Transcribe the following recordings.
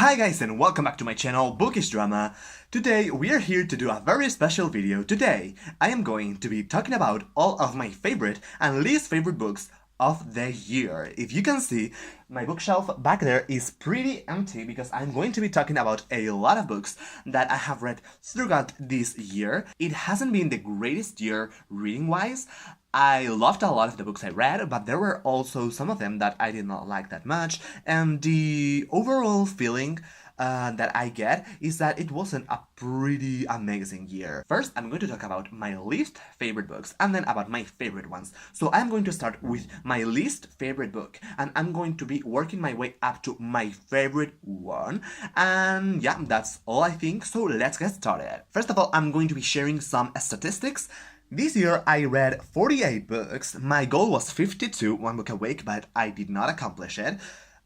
Hi guys and welcome back to my channel Bookish Drama. Today we are here to do a very special video. Today I am going to be talking about all of my favorite and least favorite books of the year. If you can see, my bookshelf back there is pretty empty because I'm going to be talking about a lot of books that I have read throughout this year. It hasn't been the greatest year reading wise. I loved a lot of the books I read, but there were also some of them that I did not like that much, and the overall feeling that I get is that it wasn't a pretty amazing year. First, I'm going to talk about my least favorite books, and then about my favorite ones. So I'm going to start with my least favorite book, and I'm going to be working my way up to my favorite one, and yeah, that's all I think, so let's get started. First of all, I'm going to be sharing some statistics. This year I read 48 books. My goal was 52, one book a week, but I did not accomplish it.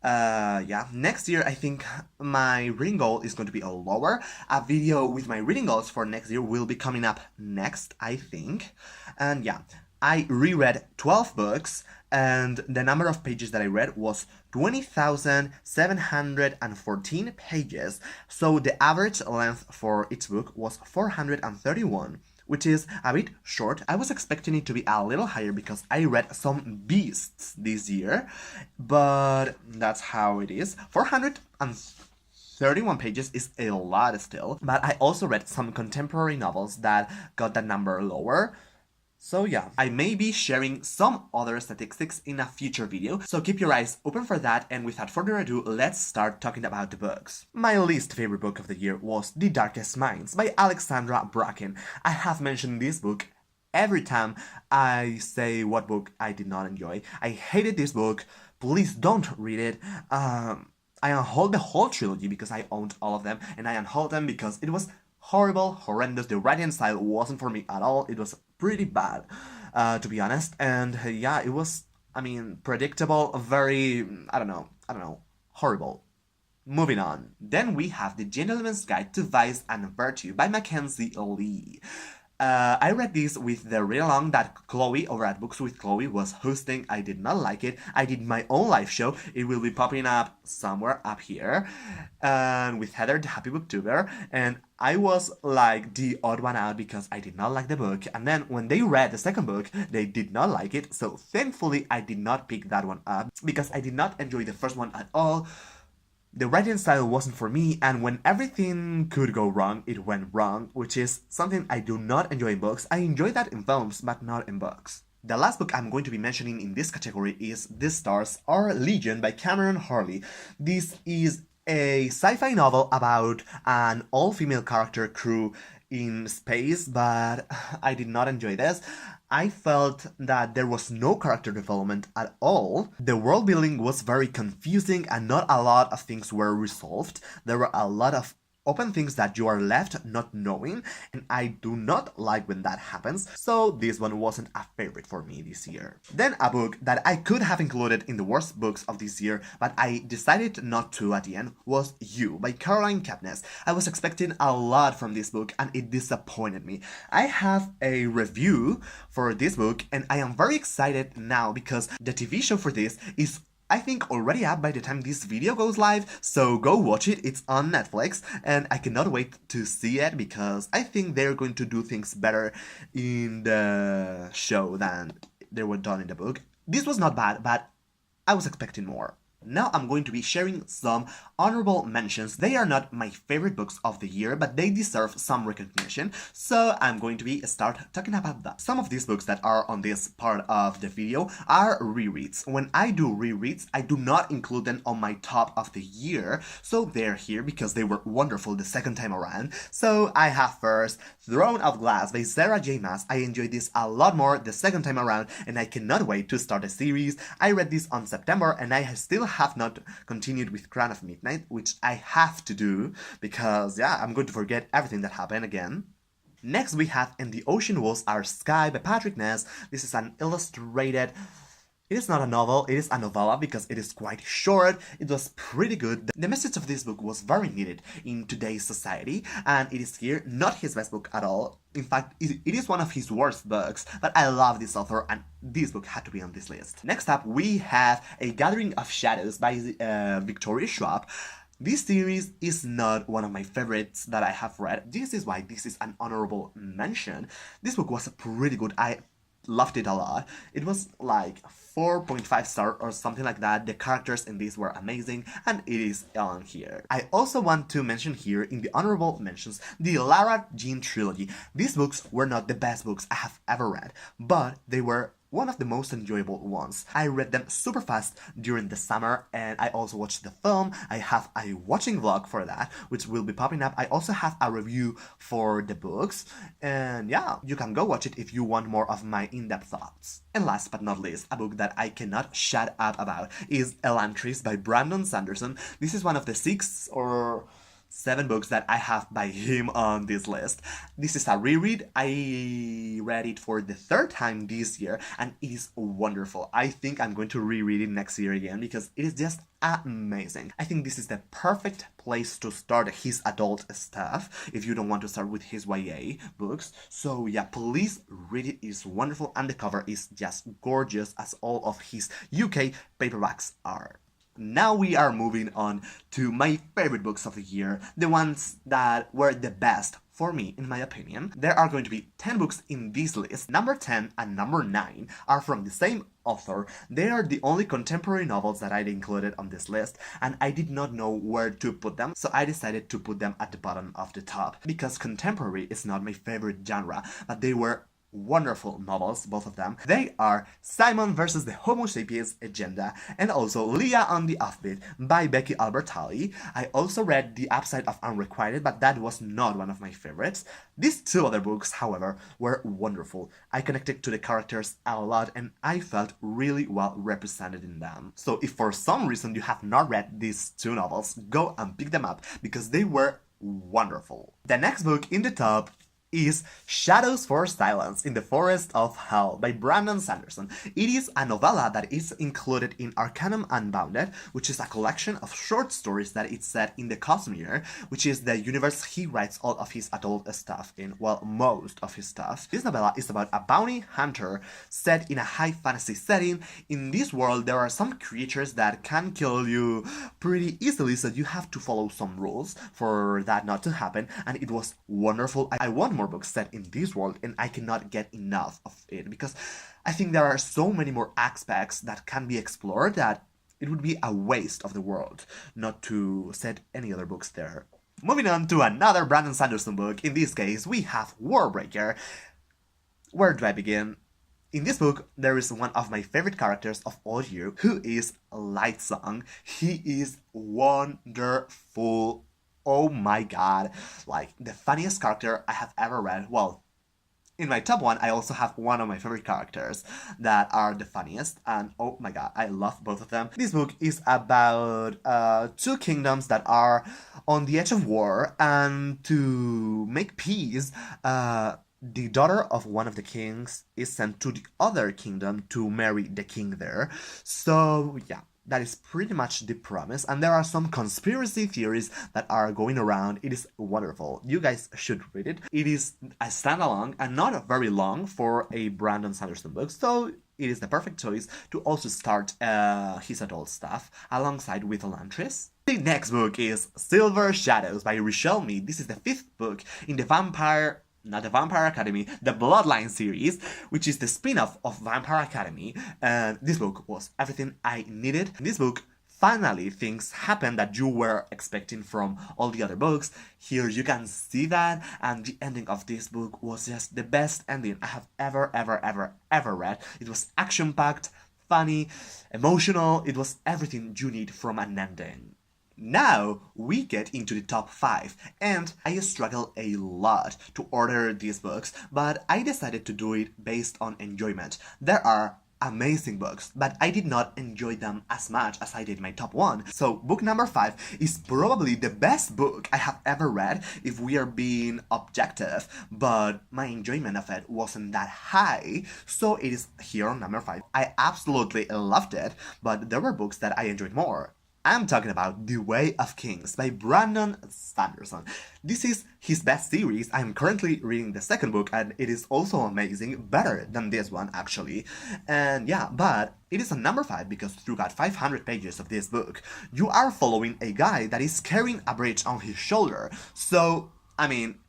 Yeah, next year I think my reading goal is going to be a lower. A video with my reading goals for next year will be coming up next, I think. And yeah, I reread 12 books, and the number of pages that I read was 20,714 pages. So the average length for each book was 431. Which is a bit short. I was expecting it to be a little higher because I read some beasts this year, but that's how it is. 431 pages is a lot still, but I also read some contemporary novels that got that number lower. So yeah, I may be sharing some other statistics in a future video, so keep your eyes open for that, and without further ado, let's start talking about the books. My least favorite book of the year was The Darkest Minds by Alexandra Bracken. I have mentioned this book every time I say what book I did not enjoy. I hated this book, please don't read it. I unhauled the whole trilogy because I owned all of them, and I unhauled them because it was horrible, horrendous. The writing style wasn't for me at all. It was pretty bad, to be honest. And yeah, it was, predictable, very, I don't know, horrible. Moving on. Then we have The Gentleman's Guide to Vice and Virtue by Mackenzie Lee. I read this with the read-along that Chloe over at Books with Chloe was hosting. I did not like it. I did my own live show. It will be popping up somewhere up here. With Heather, the Happy Booktuber. And I was like the odd one out because I did not like the book. And then when they read the second book, they did not like it. So thankfully, I did not pick that one up because I did not enjoy the first one at all. The writing style wasn't for me, and when everything could go wrong, it went wrong, which is something I do not enjoy in books. I enjoy that in films, but not in books. The last book I'm going to be mentioning in this category is The Stars Are Legion by Cameron Harley. This is a sci-fi novel about an all-female character crew in space, but I did not enjoy this. I felt that there was no character development at all. The world building was very confusing and not a lot of things were resolved. There were a lot of open things that you are left not knowing, and I do not like when that happens, so this one wasn't a favorite for me this year. Then a book that I could have included in the worst books of this year, but I decided not to at the end, was You by Caroline Kepnes. I was expecting a lot from this book and it disappointed me. I have a review for this book and I am very excited now because the TV show for this is I think already up by the time this video goes live, so go watch it. It's on Netflix and I cannot wait to see it because I think they're going to do things better in the show than they were done in the book. This was not bad, but I was expecting more. Now I'm going to be sharing some honorable mentions. They are not my favorite books of the year, but they deserve some recognition, so I'm going to start talking about that. Some of these books that are on this part of the video are rereads. When I do rereads, I do not include them on my top of the year, so they're here because they were wonderful the second time around. So I have first Throne of Glass by Sarah J. Maas. I enjoyed this a lot more the second time around, and I cannot wait to start a series. I read this on September, and I still have not continued with Crown of Midnight, which I have to do because, yeah, I'm going to forget everything that happened again. Next we have And the Ocean Walls Are Sky by Patrick Ness. This is an illustrated It is not a novel, it is a novella because it is quite short. It was pretty good. The message of this book was very needed in today's society, and it is here, not his best book at all. In fact, it is one of his worst books, but I love this author and this book had to be on this list. Next up, we have A Gathering of Shadows by Victoria Schwab. This series is not one of my favorites that I have read. This is why this is an honorable mention. This book was pretty good. I loved it a lot. It was like 4.5 star or something like that. The characters in this were amazing, and it is on here. I also want to mention here in the honorable mentions the Lara Jean trilogy. These books were not the best books I have ever read, but they were one of the most enjoyable ones. I read them super fast during the summer, and I also watched the film. I have a watching vlog for that, which will be popping up. I also have a review for the books, and yeah, you can go watch it if you want more of my in-depth thoughts. And last but not least, a book that I cannot shut up about is *Elantris* by Brandon Sanderson. This is one of the 6 or 7 books that I have by him on this list. This is a reread. I read it for the 3rd time this year, and it is wonderful. I think I'm going to reread it next year again because it is just amazing. I think this is the perfect place to start his adult stuff if you don't want to start with his YA books. So yeah, please read it. It is wonderful, and the cover is just gorgeous as all of his UK paperbacks are. Now we are moving on to my favorite books of the year, the ones that were the best for me, in my opinion. There are going to be 10 books in this list. Number 10 and number 9 are from the same author. They are the only contemporary novels that I'd included on this list, and I did not know where to put them, so I decided to put them at the bottom of the top, because contemporary is not my favorite genre, but they were wonderful novels, both of them. They are Simon versus the Homo sapiens Agenda and also Leah on the Offbeat by Becky Albertalli. I also read The Upside of Unrequited, but that was not one of my favorites. These 2 other books, however, were wonderful. I connected to the characters a lot, and I felt really well represented in them. So if for some reason you have not read these 2 novels, go and pick them up because they were wonderful. The next book in the top is Shadows for Silence in the Forest of Hell by Brandon Sanderson. It is a novella that is included in Arcanum Unbounded, which is a collection of short stories that is set in the Cosmere, which is the universe he writes all of his adult stuff in, well, most of his stuff. This novella is about a bounty hunter set in a high fantasy setting. In this world, there are some creatures that can kill you pretty easily, so you have to follow some rules for that not to happen, and it was wonderful. I want more books set in this world, and I cannot get enough of it because I think there are so many more aspects that can be explored that it would be a waste of the world not to set any other books there. Moving on to another Brandon Sanderson book. In this case, we have Warbreaker. Where do I begin? In this book, there is one of my favorite characters of all year, who is Lightsong. He is wonderful. Oh my god, like the funniest character I have ever read. Well, in my top 1, I also have one of my favorite characters that are the funniest, and oh my god, I love both of them. This book is about 2 kingdoms that are on the edge of war, and to make peace, the daughter of one of the kings is sent to the other kingdom to marry the king there. So yeah, that is pretty much the premise, and there are some conspiracy theories that are going around. It is wonderful. You guys should read it. It is a standalone and not very long for a Brandon Sanderson book, so it is the perfect choice to also start his adult stuff alongside with *Elantris*. The next book is Silver Shadows by Richelle Mead. This is the 5th book in the not the Vampire Academy, the Bloodline series, which is the spin-off of Vampire Academy, and this book was everything I needed. In this book, finally things happen that you were expecting from all the other books. Here you can see that, and the ending of this book was just the best ending I have ever read. It was action-packed, funny, emotional. It was everything you need from an ending. Now we get into the top 5, and I struggle a lot to order these books, but I decided to do it based on enjoyment. There are amazing books, but I did not enjoy them as much as I did my top 1. So book number 5 is probably the best book I have ever read if we are being objective, but my enjoyment of it wasn't that high, so it is here on number 5. I absolutely loved it, but there were books that I enjoyed more. I'm talking about The Way of Kings by Brandon Sanderson. This is his best series. I'm currently reading the second book and it is also amazing, better than this one actually. And yeah, but it is a number 5 because through got 500 pages of this book, you are following a guy that is carrying a bridge on his shoulder. So, I mean,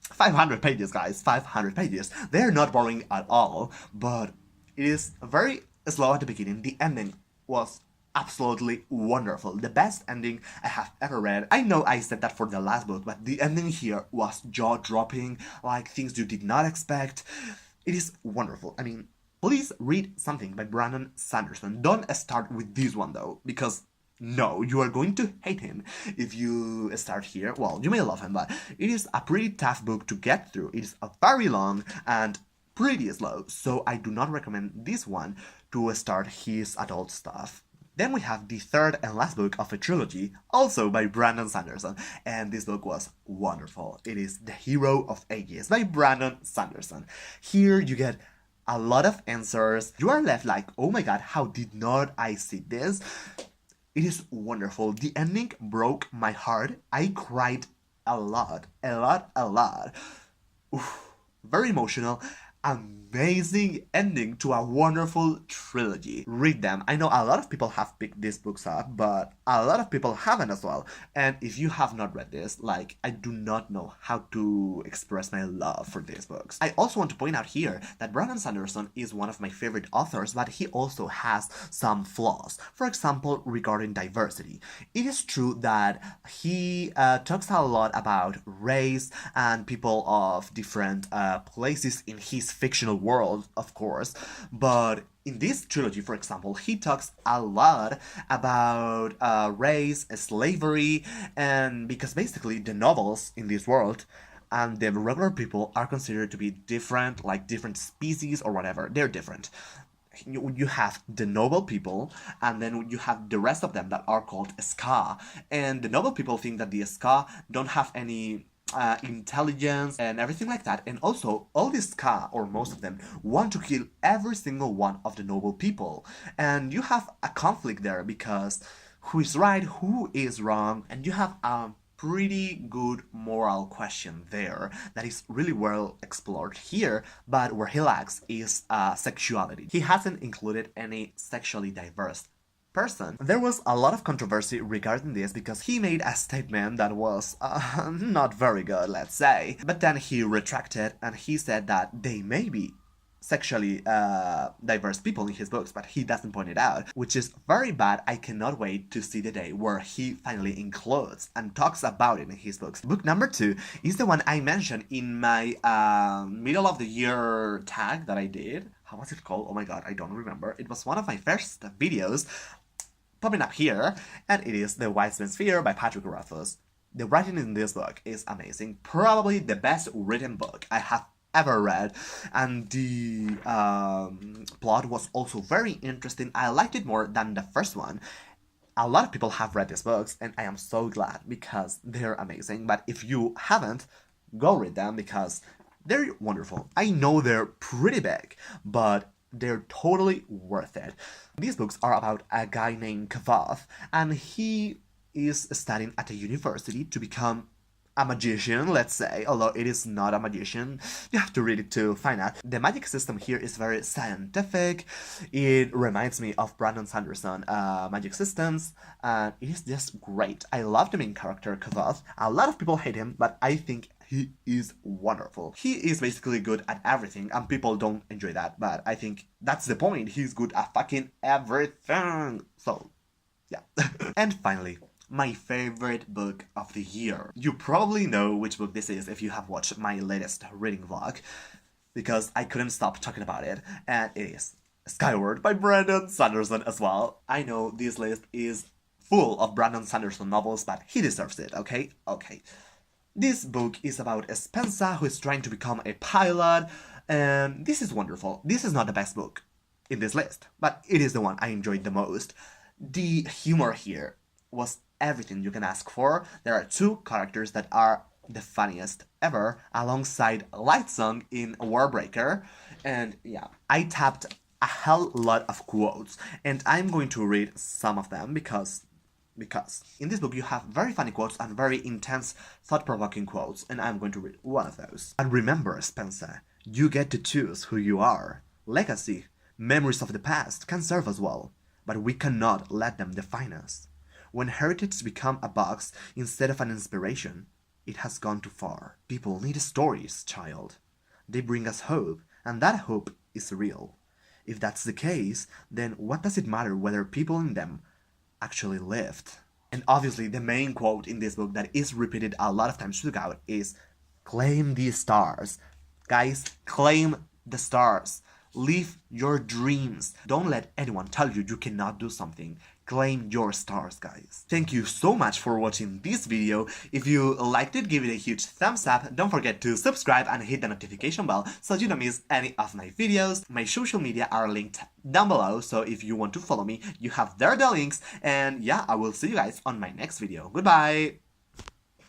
500 pages, guys, 500 pages. They're not boring at all, but it is very slow at the beginning. The ending was absolutely wonderful. The best ending I have ever read. I know I said that for the last book, but the ending here was jaw-dropping, like things you did not expect. It is wonderful. I mean, please read something by Brandon Sanderson. Don't start with this one though, because no, you are going to hate him if you start here. Well, you may love him, but it is a pretty tough book to get through. It is very long and pretty slow, so I do not recommend this one to start his adult stuff. Then we have the third and last book of a trilogy, also by Brandon Sanderson, and this book was wonderful. It is The Hero of Ages by Brandon Sanderson. Here you get a lot of answers. You are left like, oh my god, how did not I see this? It is wonderful. The ending broke my heart. I cried a lot. Oof, very emotional. Amazing ending to a wonderful trilogy. Read them. I know a lot of people have picked these books up, but a lot of people haven't as well. And if you have not read this, like, I do not know how to express my love for these books. I also want to point out here that Brandon Sanderson is one of my favorite authors, but he also has some flaws. For example, regarding diversity. It is true that he talks a lot about race and people of different places in his fictional world, of course, but in this trilogy, for example, he talks a lot about race, slavery, and because basically the novels in this world and the regular people are considered to be different, like different species or whatever. They're different. You have the noble people, and then you have the rest of them that are called ska. And the noble people think that the ska don't have any intelligence and everything like that, and also all the ska, or most of them, want to kill every single one of the noble people, and you have a conflict there because who is right, who is wrong, and you have a pretty good moral question there that is really well explored here, but where he lacks is sexuality. He hasn't included any sexually diverse person. There was a lot of controversy regarding this because he made a statement that was not very good, let's say. But then he retracted and he said that they may be sexually diverse people in his books, but he doesn't point it out, which is very bad. I cannot wait to see the day where he finally includes and talks about it in his books. Book number 2 is the one I mentioned in my middle of the year tag that I did. How was it called? Oh my god, I don't remember. It was one of my first videos popping up here, and it is The Wiseman Sphere by Patrick Rothfuss. The writing in this book is amazing, probably the best written book I have ever read, and the plot was also very interesting. I liked it more than the first one. A lot of people have read these books, and I am so glad because they're amazing, but if you haven't, go read them because they're wonderful. I know they're pretty big, but they're totally worth it. These books are about a guy named Kavath, and he is studying at a university to become a magician, let's say, although it is not a magician. You have to read it to find out. The magic system here is very scientific. It reminds me of Brandon Sanderson magic systems, and it is just great. I love the main character, Kavath. A lot of people hate him, but I think he is wonderful. He is basically good at everything, and people don't enjoy that, but I think that's the point. He's good at fucking everything. So, yeah. And finally, my favorite book of the year. You probably know which book this is if you have watched my latest reading vlog, because I couldn't stop talking about it, and it is Skyward by Brandon Sanderson as well. I know this list is full of Brandon Sanderson novels, but he deserves it, okay? Okay. This book is about Spencer, who is trying to become a pilot, and this is wonderful. This is not the best book in this list, but it is the one I enjoyed the most. The humor here was everything you can ask for. There are 2 characters that are the funniest ever, alongside Lightsong in Warbreaker, and yeah, I tapped a hell lot of quotes, and I'm going to read some of them because Because in this book you have very funny quotes and very intense, thought-provoking quotes, and I'm going to read one of those. And remember, Spencer, you get to choose who you are. Legacy, memories of the past can serve us well, but we cannot let them define us. When heritage becomes a box instead of an inspiration, it has gone too far. People need stories, child. They bring us hope, and that hope is real. If that's the case, then what does it matter whether people in them actually lived? And obviously the main quote in this book that is repeated a lot of times throughout is, claim the stars. Guys, claim the stars. Live your dreams. Don't let anyone tell you you cannot do something. Claim your stars, guys. Thank you so much for watching this video. If you liked it, give it a huge thumbs up. Don't forget to subscribe and hit the notification bell so you don't miss any of my videos. My social media are linked down below, so if you want to follow me, you have there the links. And yeah, I will see you guys on my next video. Goodbye!